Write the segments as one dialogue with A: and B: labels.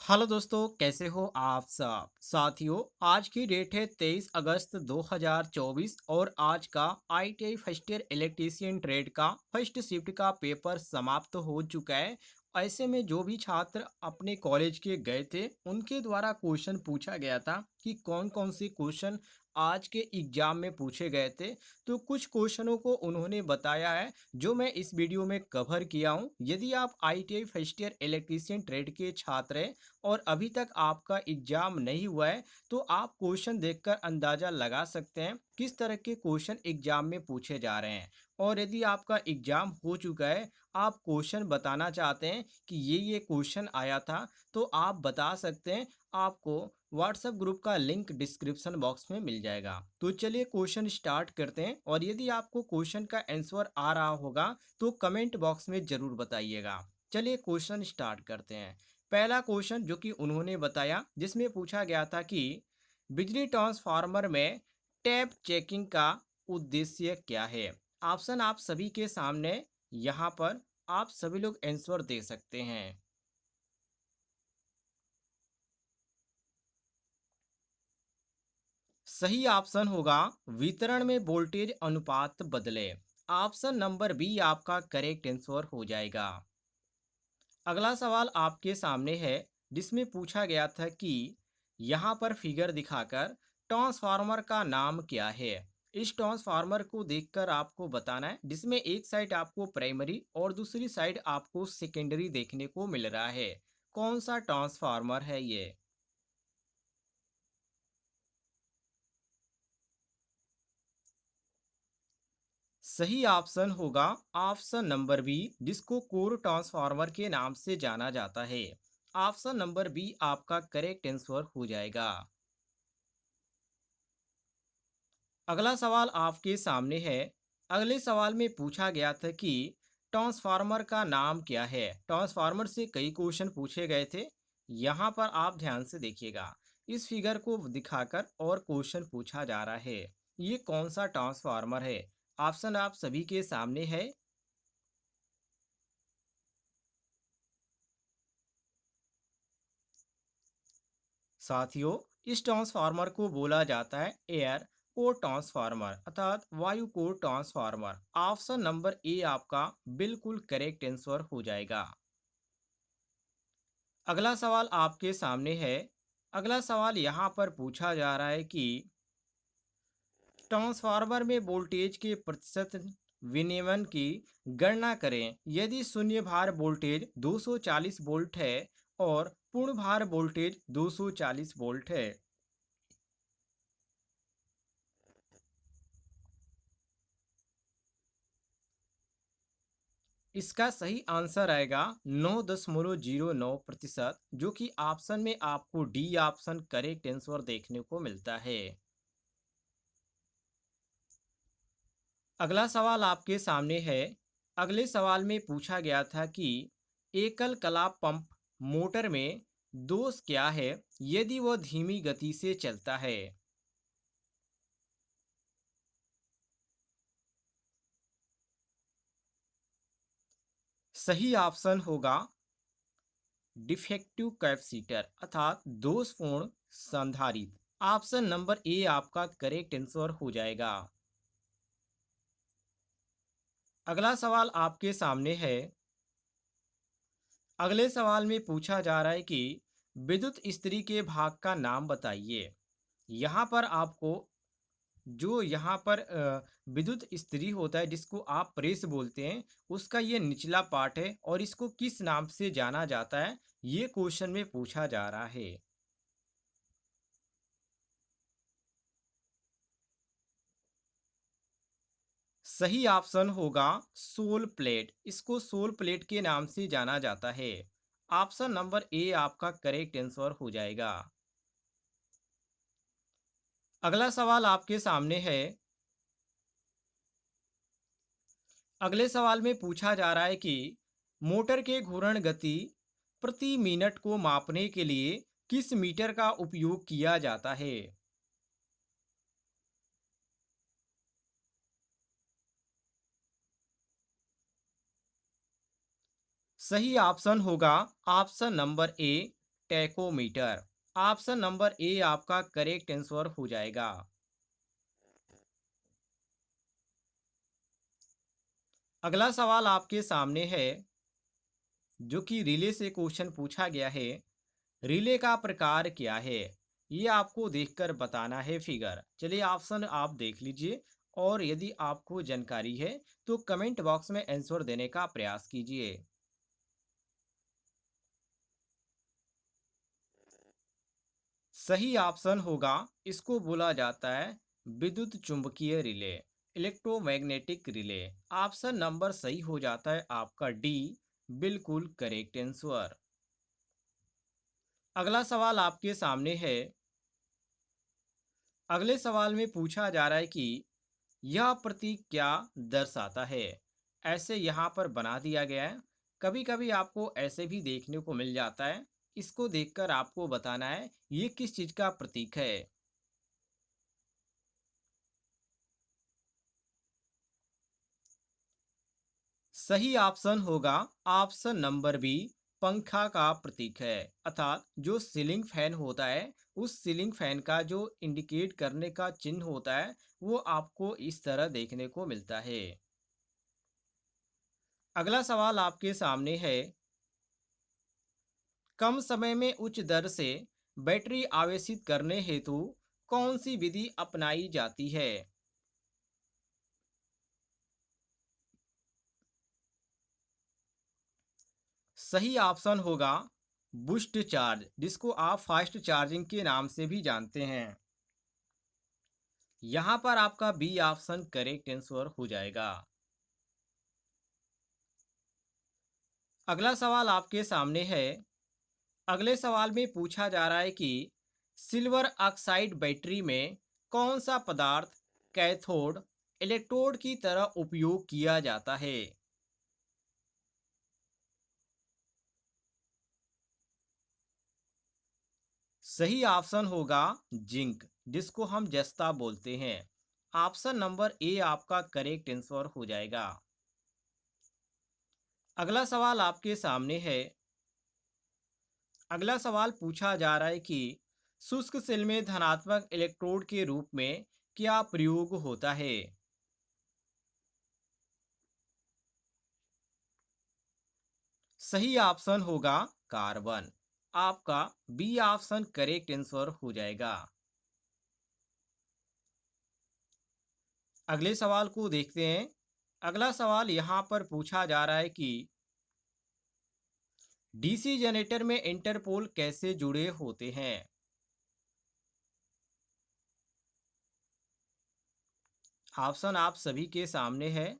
A: Hello दोस्तों, कैसे हो आप सब साथियों। आज की डेट है 23 अगस्त 2024 और आज का ITI first year electrician trade का फर्स्ट शिफ्ट का पेपर समाप्त हो चुका है। ऐसे में जो भी छात्र अपने कॉलेज के गए थे उनके द्वारा क्वेश्चन पूछा गया था कि कौन कौन से क्वेश्चन आज के एग्जाम में पूछे गए थे। तो कुछ क्वेश्चनों को उन्होंने बताया है जो मैं इस वीडियो में कवर किया हूँ। यदि आप ITI first year electrician trade के छात्र हैं और अभी तक आपका एग्जाम नहीं हुआ है तो आप क्वेश्चन देखकर अंदाजा लगा सकते हैं किस तरह के क्वेश्चन एग्जाम में पूछे जा रहे हैं। और यदि आपका एग्जाम हो चुका है, आप क्वेश्चन बताना चाहते हैं कि ये क्वेश्चन आया था, तो आप बता सकते हैं। आपको व्हाट्सएप ग्रुप का लिंक डिस्क्रिप्शन बॉक्स में मिल जाएगा। तो चलिए क्वेश्चन स्टार्ट करते हैं और यदि आपको क्वेश्चन का आंसर आ रहा होगा तो कमेंट बॉक्स में ज़रूर बताइएगा। चलिए क्वेश्चन स्टार्ट करते हैं। पहला क्वेश्चन जो कि उन्होंने बताया जिसमें पूछा गया था कि बिजली ट्रांसफार्मर में टैप चेकिंग का उद्देश्य क्या है। ऑप्शन आप सभी के सामने यहाँ पर आप सभी लोग आंसर दे सकते हैं। सही ऑप्शन होगा वितरण में वोल्टेज अनुपात बदले। ऑप्शन नंबर बी आपका करेक्ट आंसर हो जाएगा। अगला सवाल आपके सामने है जिसमें पूछा गया था कि यहाँ पर फिगर दिखाकर ट्रांसफार्मर का नाम क्या है। इस ट्रांसफार्मर को देखकर आपको बताना है जिसमें एक साइड आपको प्राइमरी और दूसरी साइड आपको सेकेंडरी देखने को मिल रहा है। कौन सा ट्रांसफार्मर है ये। सही ऑप्शन होगा ऑप्शन नंबर बी जिसको कोर ट्रांसफार्मर के नाम से जाना जाता है। ऑप्शन नंबर बी आपका करेक्ट आंसर हो जाएगा। अगला सवाल आपके सामने है। अगले सवाल में पूछा गया था कि ट्रांसफार्मर का नाम क्या है। ट्रांसफार्मर से कई क्वेश्चन पूछे गए थे। यहाँ पर आप ध्यान से देखिएगा। इस फिगर को दिखाकर और क्वेश्चन पूछा जा रहा है। ये कौन सा ट्रांसफार्मर है। ऑप्शन आप सभी के सामने है। साथियों, इस ट्रांसफार्मर को बोला जाता है एयर कोर ट्रांसफार्मर अर्थात वायु core transformer. Option number A आपका बिल्कुल करेक्ट आंसर हो जाएगा। अगला सवाल आपके सामने है। अगला सवाल यहाँ पर पूछा जा रहा है कि ट्रांसफार्मर में वोल्टेज के प्रतिशत विनियमन की गणना करें। यदि शून्य भार वोल्टेज 240 वोल्ट है और पूर्ण भार वोल्टेज 240 वोल्ट है। इसका सही आंसर आएगा 9.09% जो कि ऑप्शन में आपको डी ऑप्शन करेक्ट आंसर देखने को मिलता है। अगला सवाल आपके सामने है। अगले सवाल में पूछा गया था कि एकल कला पंप मोटर में दोष क्या है यदि वह धीमी गति से चलता है। सही ऑप्शन होगा डिफेक्टिव कैपेसिटर अर्थात दोषपूर्ण संधारित्र। ऑप्शन नंबर ए आपका करेक्ट आंसर हो जाएगा। अगला सवाल आपके सामने है। अगले सवाल में पूछा जा रहा है कि विद्युत इस्त्री के भाग का नाम बताइए। यहाँ पर आपको जो यहाँ पर विद्युत इस्त्री होता है जिसको आप प्रेस बोलते हैं, उसका ये निचला पार्ट है और इसको किस नाम से जाना जाता है, ये क्वेश्चन में पूछा जा रहा है। सही ऑप्शन होगा सोल प्लेट। इसको सोल प्लेट के नाम से जाना जाता है। ऑप्शन नंबर ए आपका करेक्ट आंसर हो जाएगा। अगला सवाल आपके सामने है। अगले सवाल में पूछा जा रहा है कि मोटर के घूर्ण गति प्रति मिनट को मापने के लिए किस मीटर का उपयोग किया जाता है। सही ऑप्शन होगा option number A tachometer. Option number A आपका करेक्ट आंसर हो जाएगा। अगला सवाल आपके सामने है, जो कि रिले से क्वेश्चन पूछा गया है। रिले का प्रकार क्या है, ये आपको देखकर बताना है फिगर। चलिए ऑप्शन आप देख लीजिए, और यदि आपको जानकारी है तो कमेंट बॉक्स में आंसर देने का प्रयास कीजिए। सही ऑप्शन होगा, इसको बोला जाता है विद्युत चुंबकीय relay, electromagnetic relay. Option number सही हो जाता है आपका डी, बिल्कुल करेक्ट आंसर। अगला सवाल आपके सामने है। अगले सवाल में पूछा जा रहा है कि यह प्रतीक क्या दर्शाता है। ऐसे यहाँ पर बना दिया गया है। कभी कभी आपको ऐसे भी देखने को मिल जाता है। इसको देखकर आपको बताना है ये किस चीज का प्रतीक है। सही ऑप्शन होगा ऑप्शन नंबर बी, पंखा का प्रतीक है। अर्थात जो सीलिंग फैन होता है, उस सीलिंग फैन का जो इंडिकेट करने का चिन्ह होता है, वो आपको इस तरह देखने को मिलता है। अगला सवाल आपके सामने है। कम समय में उच्च दर से बैटरी आवेशित करने हेतु कौन सी विधि अपनाई जाती है। सही ऑप्शन होगा बूस्ट चार्ज, जिसको आप फास्ट चार्जिंग के नाम से भी जानते हैं। यहाँ पर आपका बी ऑप्शन करेक्ट आंसर हो जाएगा। अगला सवाल आपके सामने है। अगले सवाल में पूछा जा रहा है कि सिल्वर ऑक्साइड बैटरी में कौन सा पदार्थ कैथोड इलेक्ट्रोड की तरह उपयोग किया जाता है। सही ऑप्शन होगा जिंक, जिसको हम जस्ता बोलते हैं। ऑप्शन नंबर ए आपका करेक्ट आंसर हो जाएगा। अगला सवाल आपके सामने है। अगला सवाल पूछा जा रहा है कि शुष्क सेल में धनात्मक इलेक्ट्रोड के रूप में क्या प्रयोग होता है। सही ऑप्शन होगा कार्बन। आपका बी ऑप्शन करेक्ट आंसर हो जाएगा। अगले सवाल को देखते हैं। अगला सवाल यहाँ पर पूछा जा रहा है कि डीसी जनरेटर में इंटरपोल कैसे जुड़े होते हैं। ऑप्शन आप सभी के सामने है।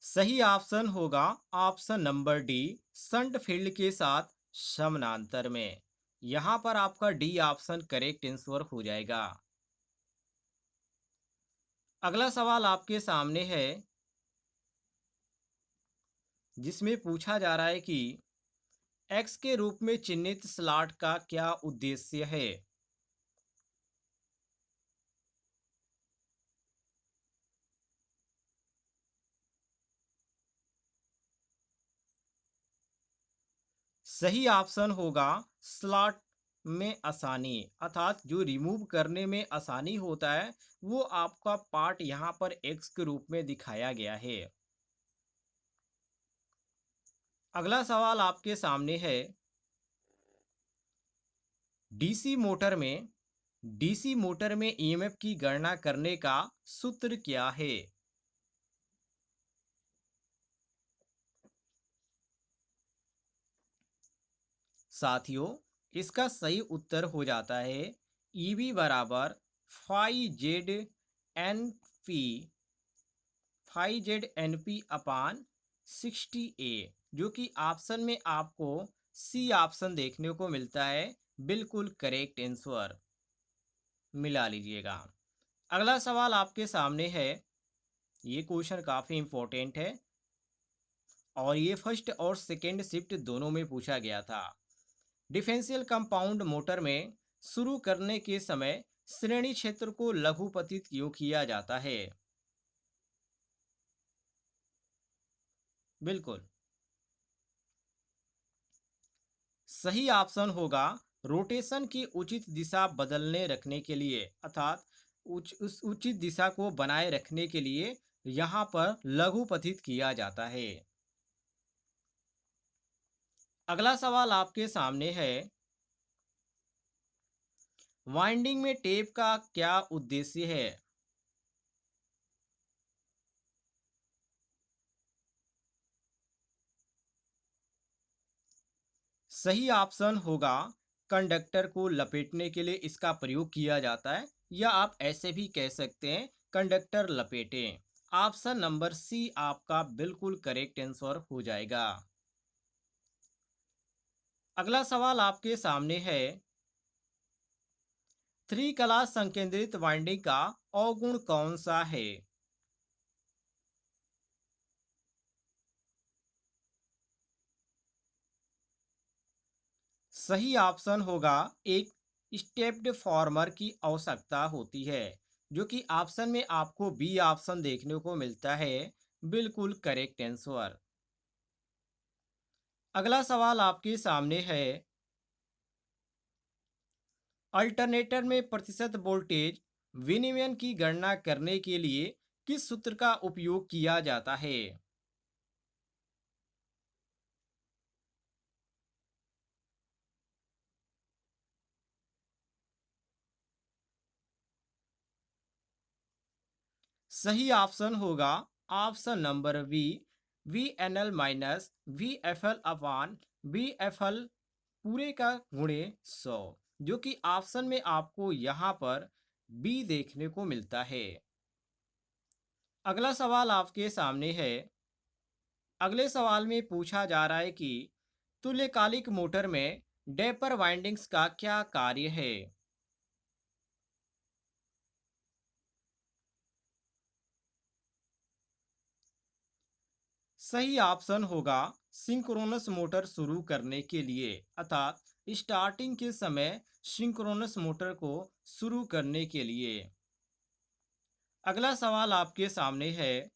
A: सही ऑप्शन होगा option number D, shunt field के साथ समानांतर में। यहाँ पर आपका डी ऑप्शन करेक्ट आंसर हो जाएगा। अगला सवाल आपके सामने है, जिसमें पूछा जा रहा है कि एक्स के रूप में चिन्हित स्लॉट का क्या उद्देश्य है। सही ऑप्शन होगा स्लॉट में आसानी, अर्थात जो रिमूव करने में आसानी होता है, वो आपका पार्ट यहाँ पर एक्स के रूप में दिखाया गया है। अगला सवाल आपके सामने है। डीसी मोटर में डीसी मोटर में ईएमएफ की गणना करने का सूत्र क्या है। साथियों, इसका सही उत्तर हो जाता है ईवी बराबर phi Z N P, phi Z N P upon 60 A, जो कि ऑप्शन में आपको सी ऑप्शन देखने को मिलता है। बिल्कुल करेक्ट आंसर मिला लीजिएगा। अगला सवाल आपके सामने है। ये क्वेश्चन काफ़ी इंपॉर्टेंट है, और ये फर्स्ट और सेकेंड शिफ्ट दोनों में पूछा गया था। डिफरेंशियल कंपाउंड मोटर में शुरू करने के समय श्रेणी क्षेत्र को लघुपतित क्यों किया जाता है। बिल्कुल। सही ऑप्शन होगा रोटेशन की उचित दिशा बदलने रखने के लिए, अर्थात उस उचित दिशा को बनाए रखने के लिए यहाँ पर लघुपथित किया जाता है। अगला सवाल आपके सामने है, वाइंडिंग में टेप का क्या उद्देश्य है? सही ऑप्शन होगा कंडक्टर को लपेटने के लिए इसका प्रयोग किया जाता है, या आप ऐसे भी कह सकते हैं कंडक्टर लपेटें। ऑप्शन नंबर सी आपका बिल्कुल करेक्ट आंसर हो जाएगा। अगला सवाल आपके सामने है, थ्री क्लास संकेंद्रित वाइंडिंग का अवगुण कौन सा है? सही ऑप्शन होगा एक स्टेप्ड फॉर्मर की आवश्यकता होती है, जो कि ऑप्शन में आपको बी ऑप्शन देखने को मिलता है। बिल्कुल करेक्ट आंसर। अगला सवाल आपके सामने है, अल्टरनेटर में प्रतिशत वोल्टेज विनियमन की गणना करने के लिए किस सूत्र का उपयोग किया जाता है? सही ऑप्शन होगा option number B, V N L minus V F L upon B F L पूरे का गुणे 100, जो कि ऑप्शन में आपको यहाँ पर बी देखने को मिलता है। अगला सवाल आपके सामने है। अगले सवाल में पूछा जा रहा है कि तुल्यकालिक मोटर में डेपर वाइंडिंग्स का क्या कार्य है? सही ऑप्शन होगा सिंक्रोनस मोटर शुरू करने के लिए, अर्थात स्टार्टिंग के समय सिंक्रोनस मोटर को शुरू करने के लिए। अगला सवाल आपके सामने है।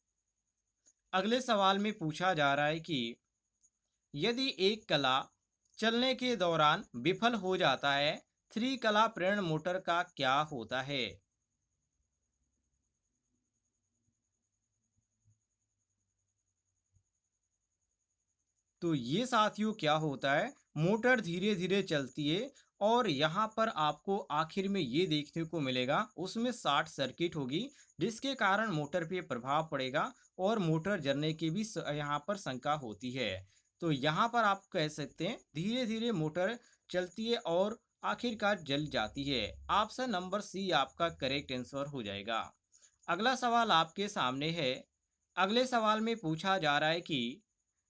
A: अगले सवाल में पूछा जा रहा है कि यदि एक कला चलने के दौरान विफल हो जाता है, थ्री कला प्रेरण मोटर का क्या होता है? तो ये साथियों क्या होता है, मोटर धीरे धीरे चलती है और यहाँ पर आपको आखिर में ये देखने को मिलेगा उसमें शॉर्ट सर्किट होगी, जिसके कारण मोटर पे प्रभाव पड़ेगा और मोटर जलने की भी यहाँ पर शंका होती है। तो यहाँ पर आप कह सकते हैं धीरे धीरे मोटर चलती है और आखिरकार जल जाती है। ऑप्शन नंबर सी आपका करेक्ट आंसर हो जाएगा। अगला सवाल आपके सामने है। अगले सवाल में पूछा जा रहा है कि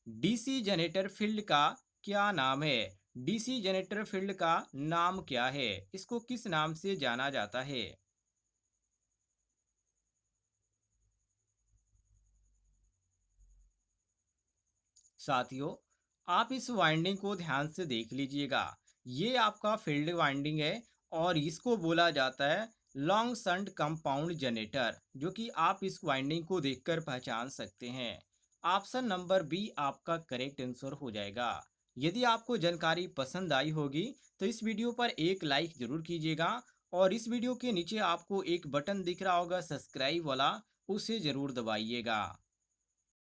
A: डीसी जनरेटर फील्ड का क्या नाम है? डीसी जनरेटर फील्ड का नाम क्या है? इसको किस नाम से जाना जाता है? साथियों, आप इस वाइंडिंग को ध्यान से देख लीजिएगा। ये आपका फील्ड वाइंडिंग है और इसको बोला जाता है लॉन्ग शंट कंपाउंड जनरेटर, जो कि आप इस वाइंडिंग को देखकर पहचान सकते हैं। ऑप्शन नंबर बी आपका करेक्ट आंसर हो जाएगा। यदि आपको जानकारी पसंद आई होगी तो इस वीडियो पर एक लाइक जरूर कीजिएगा और इस वीडियो के नीचे आपको एक बटन दिख रहा होगा सब्सक्राइब वाला, उसे जरूर दबाइएगा।